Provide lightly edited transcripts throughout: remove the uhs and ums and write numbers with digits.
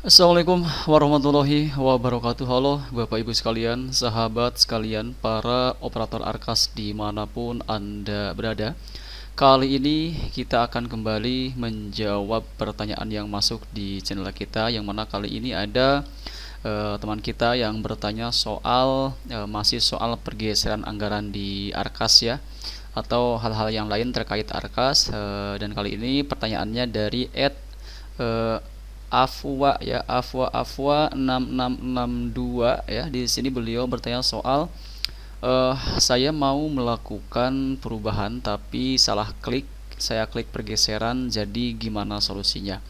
Assalamualaikum warahmatullahi wabarakatuh. Halo Bapak Ibu sekalian, sahabat sekalian, para operator Arkas dimanapun Anda berada. Kali ini kita akan kembali menjawab pertanyaan yang masuk di channel kita, yang mana kali ini ada teman kita yang bertanya soal masih soal pergeseran anggaran di Arkas ya, atau hal-hal yang lain terkait Arkas. Dan kali ini pertanyaannya dari eh, Afwa ya, Afwa 6662 ya. Di sini beliau bertanya soal saya mau melakukan perubahan tapi salah klik, saya klik pergeseran, jadi gimana solusinya?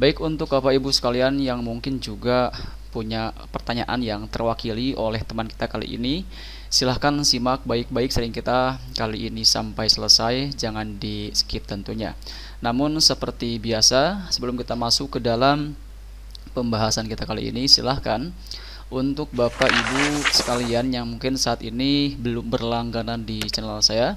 Baik, untuk Bapak Ibu sekalian yang mungkin juga punya pertanyaan yang terwakili oleh teman kita kali ini, silahkan simak baik-baik sharing kita kali ini sampai selesai, jangan di skip tentunya. Namun seperti biasa, sebelum kita masuk ke dalam pembahasan kita kali ini, silahkan untuk Bapak Ibu sekalian yang mungkin saat ini belum berlangganan di channel saya,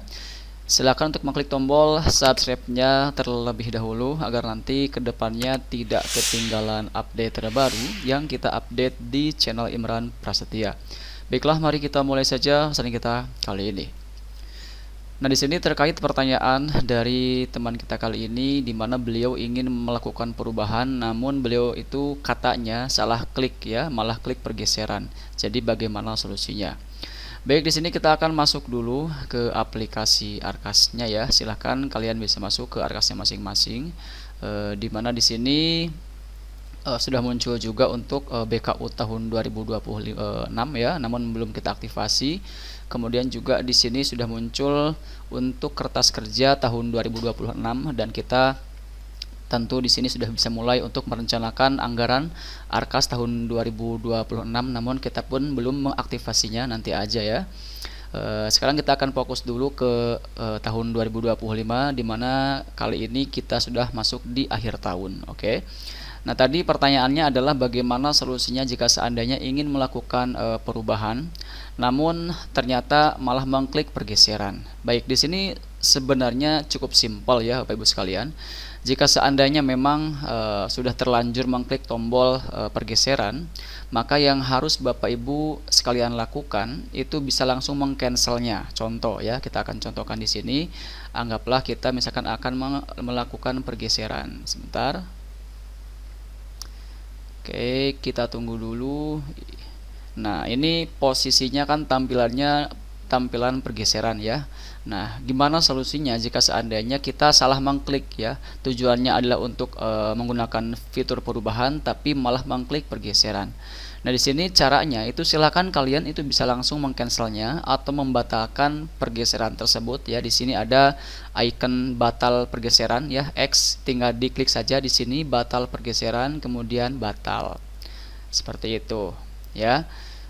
silakan untuk mengklik tombol subscribe-nya terlebih dahulu agar nanti kedepannya tidak ketinggalan update terbaru yang kita update di channel Imran Prasetya. Baiklah, mari kita mulai saja sharing kita kali ini. Nah, di sini terkait pertanyaan dari teman kita kali ini, di mana beliau ingin melakukan perubahan, namun beliau itu katanya salah klik ya, malah klik pergeseran. Jadi bagaimana solusinya? Baik, di sini kita akan masuk dulu ke aplikasi Arkasnya ya. Silahkan kalian bisa masuk ke Arkasnya masing-masing. Di mana di sini sudah muncul juga untuk BKU tahun 2026 ya, namun belum kita aktifasi. Kemudian juga di sini sudah muncul untuk kertas kerja tahun 2026, dan kita tentu di sini sudah bisa mulai untuk merencanakan anggaran Arkas tahun 2026, namun kita pun belum mengaktifasinya, nanti aja ya. Sekarang kita akan fokus dulu ke tahun 2025, di mana kali ini kita sudah masuk di akhir tahun. Oke. Nah, tadi pertanyaannya adalah bagaimana solusinya jika seandainya ingin melakukan perubahan, namun ternyata malah mengklik pergeseran. Baik, di sini sebenarnya cukup simpel ya Bapak Ibu sekalian. Jika seandainya memang sudah terlanjur mengklik tombol pergeseran, maka yang harus Bapak Ibu sekalian lakukan itu bisa langsung mengcancelnya. Contoh ya, kita akan contohkan di sini. Anggaplah kita misalkan akan melakukan pergeseran. Sebentar. Oke, kita tunggu dulu. Nah, ini posisinya kan tampilan pergeseran ya. Nah, gimana solusinya jika seandainya kita salah mengklik ya? Tujuannya adalah untuk menggunakan fitur perubahan tapi malah mengklik pergeseran. Nah, di sini caranya itu silakan kalian itu bisa langsung mengcancelnya atau membatalkan pergeseran tersebut ya. Di sini ada icon batal pergeseran ya, X, tinggal diklik saja di sini batal pergeseran, kemudian batal. Seperti itu ya.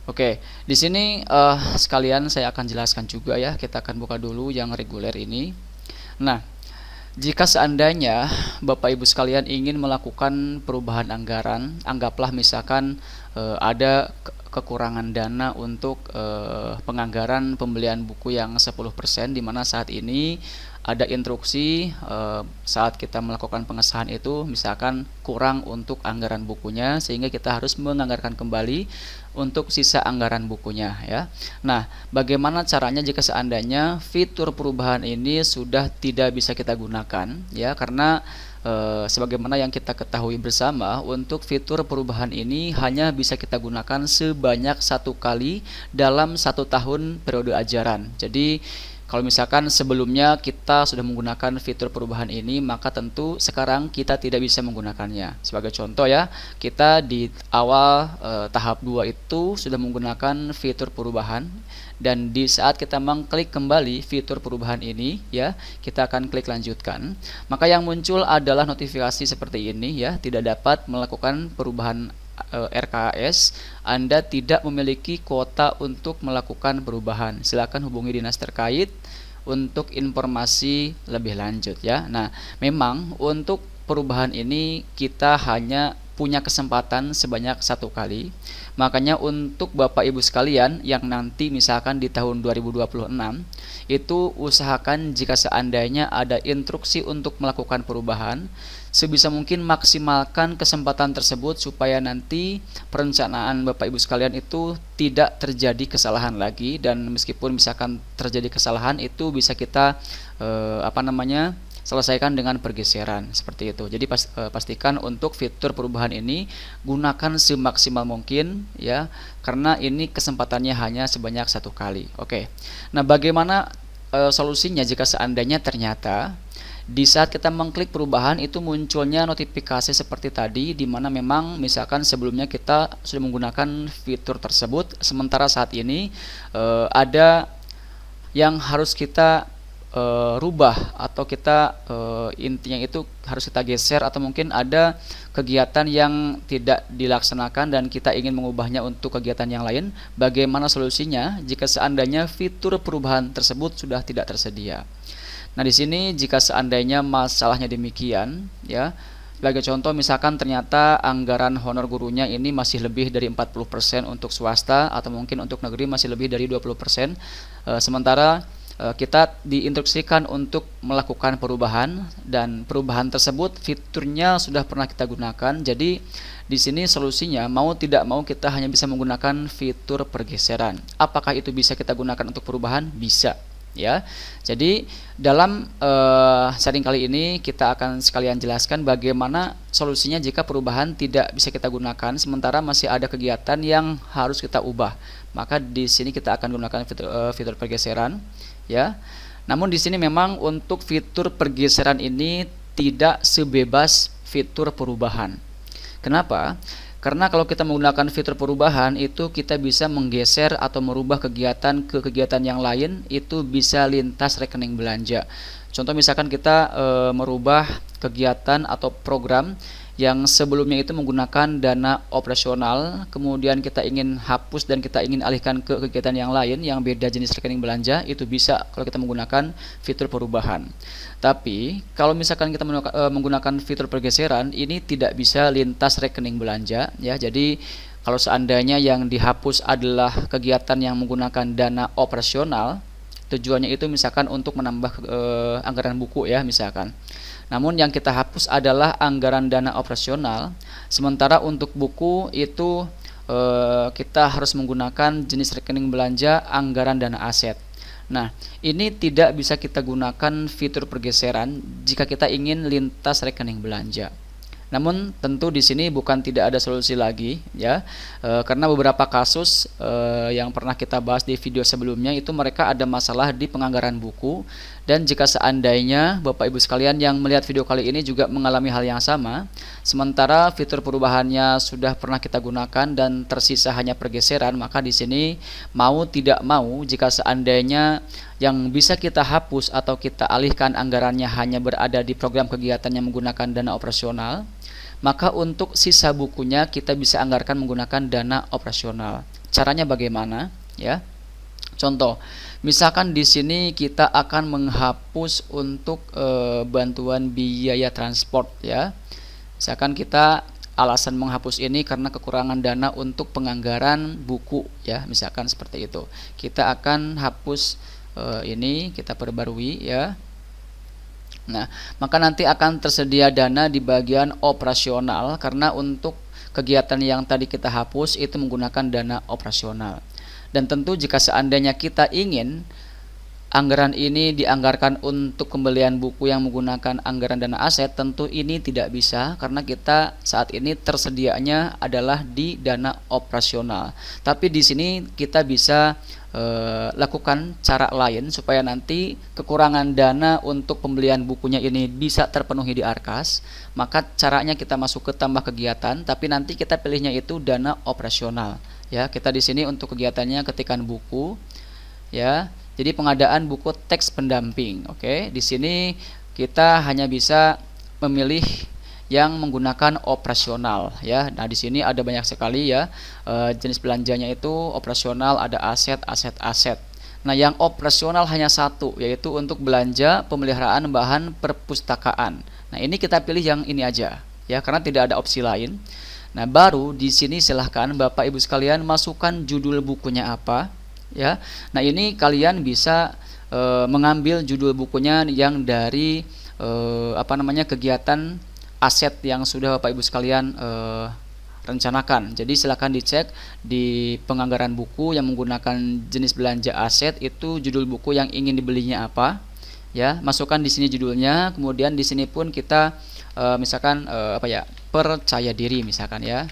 Oke, di sini sekalian saya akan jelaskan juga ya. Kita akan buka dulu yang reguler ini. Nah, jika seandainya Bapak Ibu sekalian ingin melakukan perubahan anggaran, anggaplah misalkan ada kekurangan dana untuk penganggaran pembelian buku yang 10%, di mana saat ini ada instruksi saat kita melakukan pengesahan itu misalkan kurang untuk anggaran bukunya, sehingga kita harus menganggarkan kembali untuk sisa anggaran bukunya ya. Nah, bagaimana caranya jika seandainya fitur perubahan ini sudah tidak bisa kita gunakan ya, karena sebagaimana yang kita ketahui bersama, untuk fitur perubahan ini hanya bisa kita gunakan sebanyak 1 kali dalam 1 tahun periode ajaran. Jadi kalau misalkan sebelumnya kita sudah menggunakan fitur perubahan ini, maka tentu sekarang kita tidak bisa menggunakannya. Sebagai contoh ya, kita di awal tahap 2 itu sudah menggunakan fitur perubahan, dan di saat kita mengklik kembali fitur perubahan ini ya, kita akan klik lanjutkan, maka yang muncul adalah notifikasi seperti ini ya, tidak dapat melakukan perubahan RKS, Anda tidak memiliki kuota untuk melakukan perubahan. Silakan hubungi dinas terkait untuk informasi lebih lanjut ya. Nah, memang untuk perubahan ini kita hanya punya kesempatan sebanyak satu kali. Makanya untuk Bapak Ibu sekalian yang nanti misalkan di tahun 2026 itu usahakan jika seandainya ada instruksi untuk melakukan perubahan, sebisa mungkin maksimalkan kesempatan tersebut supaya nanti perencanaan Bapak Ibu sekalian itu tidak terjadi kesalahan lagi, dan meskipun misalkan terjadi kesalahan itu bisa kita selesaikan dengan pergeseran seperti itu. Jadi pastikan untuk fitur perubahan ini gunakan semaksimal mungkin ya, karena ini kesempatannya hanya sebanyak satu kali. Oke. Nah, bagaimana solusinya jika seandainya ternyata di saat kita mengklik perubahan itu munculnya notifikasi seperti tadi, di mana memang misalkan sebelumnya kita sudah menggunakan fitur tersebut, sementara saat ini ada yang harus kita rubah atau kita intinya itu harus kita geser, atau mungkin ada kegiatan yang tidak dilaksanakan dan kita ingin mengubahnya untuk kegiatan yang lain. Bagaimana solusinya jika seandainya fitur perubahan tersebut sudah tidak tersedia? Nah, di sini jika seandainya masalahnya demikian ya, sebagai contoh misalkan ternyata anggaran honor gurunya ini masih lebih dari 40% untuk swasta, atau mungkin untuk negeri masih lebih dari 20%, sementara kita diinstruksikan untuk melakukan perubahan, dan perubahan tersebut fiturnya sudah pernah kita gunakan. Jadi di sini solusinya mau tidak mau kita hanya bisa menggunakan fitur pergeseran. Apakah itu bisa kita gunakan untuk perubahan? Bisa ya. Jadi dalam sharing kali ini kita akan sekalian jelaskan bagaimana solusinya jika perubahan tidak bisa kita gunakan sementara masih ada kegiatan yang harus kita ubah. Maka di sini kita akan gunakan fitur pergeseran ya. Namun di sini memang untuk fitur pergeseran ini tidak sebebas fitur perubahan. Kenapa? Karena kalau kita menggunakan fitur perubahan itu kita bisa menggeser atau merubah kegiatan ke kegiatan yang lain, itu bisa lintas rekening belanja. Contoh misalkan kita merubah kegiatan atau program yang sebelumnya itu menggunakan dana operasional, kemudian kita ingin hapus dan kita ingin alihkan ke kegiatan yang lain yang beda jenis rekening belanja, itu bisa kalau kita menggunakan fitur perubahan. Tapi kalau misalkan kita menggunakan fitur pergeseran, ini tidak bisa lintas rekening belanja ya. Jadi kalau seandainya yang dihapus adalah kegiatan yang menggunakan dana operasional, tujuannya itu misalkan untuk menambah anggaran buku ya misalkan. Namun yang kita hapus adalah anggaran dana operasional, sementara untuk buku itu kita harus menggunakan jenis rekening belanja anggaran dana aset. Nah, ini tidak bisa kita gunakan fitur pergeseran jika kita ingin lintas rekening belanja. Namun tentu di sini bukan tidak ada solusi lagi ya, karena beberapa kasus yang pernah kita bahas di video sebelumnya itu mereka ada masalah di penganggaran buku, dan jika seandainya Bapak Ibu sekalian yang melihat video kali ini juga mengalami hal yang sama, sementara fitur perubahannya sudah pernah kita gunakan dan tersisa hanya pergeseran, maka di sini mau tidak mau jika seandainya yang bisa kita hapus atau kita alihkan anggarannya hanya berada di program kegiatan yang menggunakan dana operasional, maka untuk sisa bukunya kita bisa anggarkan menggunakan dana operasional. Caranya bagaimana ya? Contoh, misalkan di sini kita akan menghapus untuk bantuan biaya transport ya. Misalkan kita alasan menghapus ini karena kekurangan dana untuk penganggaran buku ya, misalkan seperti itu. Kita akan hapus ini, kita perbarui ya. Nah, maka nanti akan tersedia dana di bagian operasional karena untuk kegiatan yang tadi kita hapus itu menggunakan dana operasional. Dan tentu jika seandainya kita ingin anggaran ini dianggarkan untuk pembelian buku yang menggunakan anggaran dana aset, tentu ini tidak bisa karena kita saat ini tersedianya adalah di dana operasional. Tapi di sini kita bisa lakukan cara lain supaya nanti kekurangan dana untuk pembelian bukunya ini bisa terpenuhi di Arkas. Maka caranya kita masuk ke tambah kegiatan, tapi nanti kita pilihnya itu dana operasional ya. Kita di sini untuk kegiatannya ketikan buku ya. Jadi pengadaan buku teks pendamping. Oke, di sini kita hanya bisa memilih yang menggunakan operasional ya. Nah, di sini ada banyak sekali ya jenis belanjanya itu operasional, ada aset. Nah, yang operasional hanya satu, yaitu untuk belanja pemeliharaan bahan perpustakaan. Nah, ini kita pilih yang ini aja ya, karena tidak ada opsi lain. Nah, baru di sini silahkan Bapak Ibu sekalian masukkan judul bukunya apa, ya. Nah, ini kalian bisa mengambil judul bukunya yang dari kegiatan aset yang sudah Bapak Ibu sekalian rencanakan. Jadi silakan dicek di penganggaran buku yang menggunakan jenis belanja aset itu judul buku yang ingin dibelinya apa, ya. Masukkan di sini judulnya. Kemudian di sini pun kita percaya diri misalkan, ya.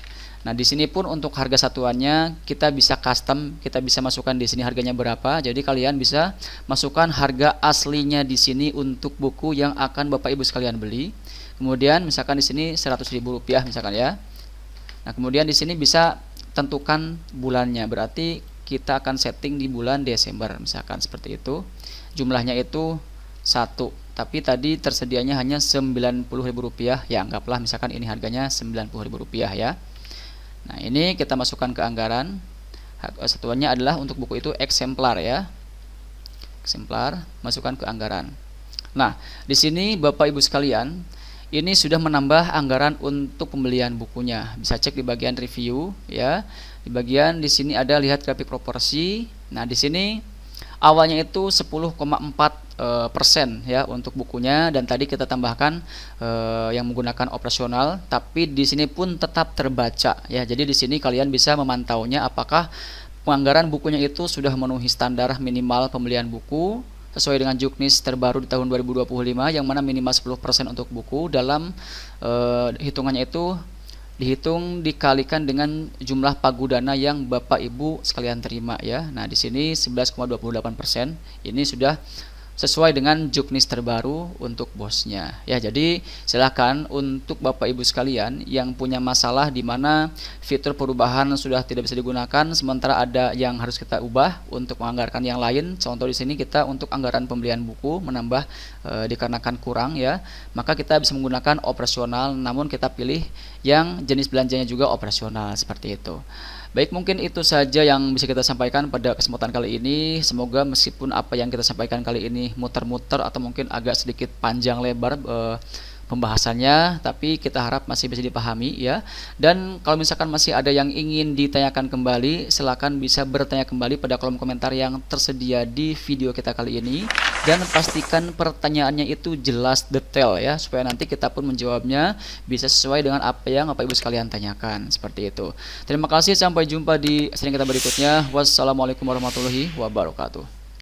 Nah, di sini pun untuk harga satuannya kita bisa custom, kita bisa masukkan di sini harganya berapa. Jadi kalian bisa masukkan harga aslinya di sini untuk buku yang akan Bapak Ibu sekalian beli. Kemudian misalkan di sini Rp100.000 misalkan, ya. Nah, kemudian di sini bisa tentukan bulannya. Berarti kita akan setting di bulan Desember misalkan seperti itu. Jumlahnya itu 1, tapi tadi tersedianya hanya Rp90.000, ya. Anggaplah misalkan ini harganya Rp90.000, ya. Nah, ini kita masukkan ke anggaran. Satuannya adalah untuk buku itu eksemplar, ya. Eksemplar, masukkan ke anggaran. Nah, di sini Bapak Ibu sekalian, ini sudah menambah anggaran untuk pembelian bukunya. Bisa cek di bagian review, ya. Di bagian di sini ada lihat grafik proporsi. Nah, di sini awalnya itu 10,4% ya untuk bukunya, dan tadi kita tambahkan yang menggunakan operasional, tapi di sini pun tetap terbaca, ya. Jadi di sini kalian bisa memantaunya apakah penganggaran bukunya itu sudah memenuhi standar minimal pembelian buku sesuai dengan juknis terbaru di tahun 2025 yang mana minimal 10% untuk buku. Dalam hitungannya itu dihitung dikalikan dengan jumlah pagudana yang Bapak Ibu sekalian terima, ya. Nah, di sini 11,28%. Ini sudah sesuai dengan juknis terbaru untuk bosnya, ya. Jadi silakan untuk Bapak Ibu sekalian yang punya masalah di mana fitur perubahan sudah tidak bisa digunakan, sementara ada yang harus kita ubah untuk menganggarkan yang lain. Contoh di sini kita untuk anggaran pembelian buku menambah dikarenakan kurang, ya. Maka kita bisa menggunakan operasional, namun kita pilih yang jenis belanjanya juga operasional seperti itu. Baik, mungkin itu saja yang bisa kita sampaikan pada kesempatan kali ini. Semoga meskipun apa yang kita sampaikan kali ini muter-muter atau mungkin agak sedikit panjang lebar pembahasannya, tapi kita harap masih bisa dipahami, ya. Dan kalau misalkan masih ada yang ingin ditanyakan kembali, silakan bisa bertanya kembali pada kolom komentar yang tersedia di video kita kali ini, dan pastikan pertanyaannya itu jelas detail, ya, supaya nanti kita pun menjawabnya bisa sesuai dengan apa yang Bapak Ibu sekalian tanyakan, seperti itu. Terima kasih, sampai jumpa di sesi kita berikutnya. Wassalamualaikum warahmatullahi wabarakatuh.